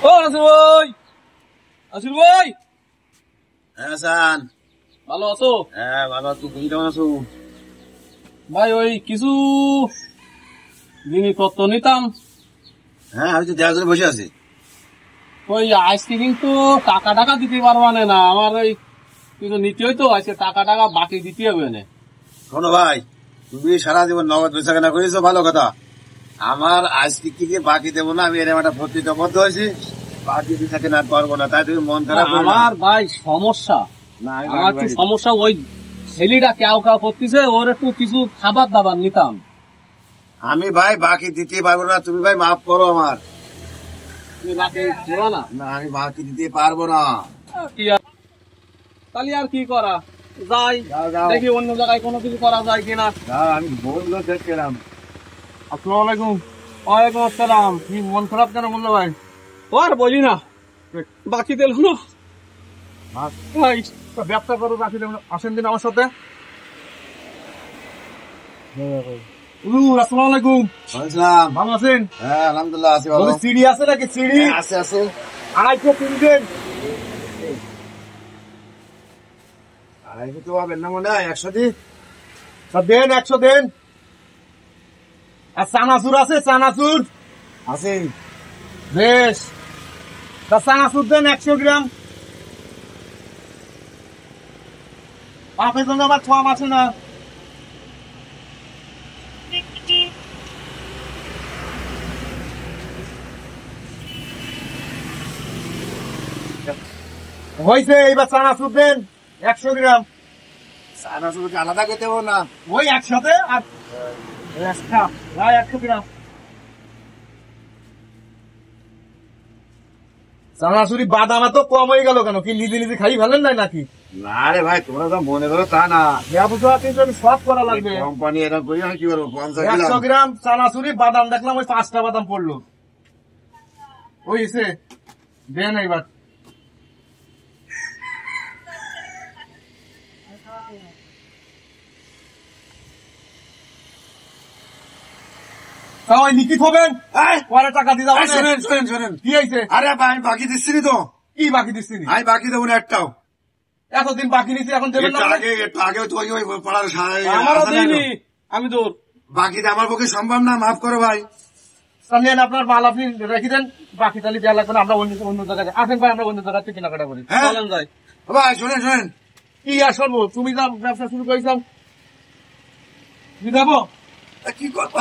ও নাসির ভাই, নাসির ভাই। হ্যাঁ হাসান, ভালো আছো? হ্যাঁ ভালো আছো, তুমি কেমন আছো? ভাই ওই কিছু জিনিসপত্র নিতাম। হ্যাঁ আমি তো দেওয়ার জন্য বসে আছি। ওই আজকে কিন্তু টাকা টাকা দিতে পারবা না, আমার ওই কিছু নিতে হইতো, আজকে টাকা টাকা বাকি দিতে হবে না। শোনো ভাই, তুমি সারা জীবন নগদ বেচা কেনা করেছো, ভালো কথা। আমার আজকে কি বাকি দেবো না, আমি এরকম একটা প্রতিজ্ঞাবদ্ধ হয়েছি, বাকি দিতে কেনা আর পারবো না, তাই তুমি মন খারাপ করো না। আমার ভাই সমস্যা, না, আমি আমার বাকি একটু সমস্যা, ওই ছেলেটা কেউ কেউ করতেছে, ওর একটু কিছু খাবার দাবার নিতাম। আমি ভাই বাকি দিতে পারবো না, তুমি ভাই মাফ করো আমার। তুমি বাকি দিবা না? না আমি বাকি দিতে পারবো না। কি আর, তাহলে আর কি করা যাই, যাও, যাও। দেখি অন্য জায়গায় কোনো কিছু করা যায় কিনা। আমি বললো দেখলাম। আসসালামু আলাইকুম। ওয়ালাইকুম আসসালাম। কি মন খারাপ কেন বললো ভাই? ও আর বলি না, বাকি দিল না ভাই। ব্যবসা করো, বাকি দিল না। আসেন দিন আমার সাথে। আসসালামু আলাইকুম। বলছিলাম, ভালো আছেন? হ্যাঁ আলহামদুলিল্লাহ আছি ভালো। সিঁড়ি আছে নাকি? সিঁড়ি আছে আছে। আড়াইশো তিনজন। আড়াইশো তো পাবেন না মনে হয়, 100 দিন। দেন 100 দেন। আর চানাচুর আছে? চানাচুর আছে। বেশ, তা চানাচুর দেন 100 গ্রাম। পাপের জন্য আবার কম আছে না? হয়েছে, এইবার চানাচুর দেন 100 গ্রাম। চানাচুরকে আলাদা করতে পারবো না। ওই একসাথে। আর 100 গ্রাম চানাচুরি। বাদাম এত কম হয়ে গেল কেন? কি নিজে নিজে খাই ফেলেন নাই নাকি? না রে ভাই, তোমরা তো মনে করো তা না। ব্যবসা কিন্তু সব করা লাগবে। কোম্পানি এরকম করি, আমি কি করবো? 50 100 গ্রাম। গ্রাম চানাচুরি, বাদাম দেখলাম ওই 5টা বাদাম পড়লো। ওই এসে দেন এইবার। তাই লিখিত হবেন, পরে টাকা দিয়ে যাবেন। শোনেন শোনেন শোনেন, কি হয়েছে? আরে ভাই আমি বাকি দিচ্ছি নি তো। কি বাকি দিচ্ছি? আমি বাকি দেবো না একটাও। এতদিন বাকি নিচ্ছি, এখন দেবেন না? একটু আগে তো ওই পাড়ার আমারও দিইনি, আমি দূর। বাকি আমার পক্ষে সম্ভব না, মাফ করো ভাই। নেন আপনার মাল, আপনি রেখে দেন। বাকি তাহলে দেওয়া লাগবে না, আমরা অন্য জায়গায় আসেন ভাই, আমরা অন্য জায়গায় থেকে কেনাকাটা করি। হ্যাঁ। চলেন যাই। ভাই শোনেন শোনেন, কি আর শুনবো? তুমি যা ব্যবসা শুরু করেছিলাম, যাবো। কি করবো?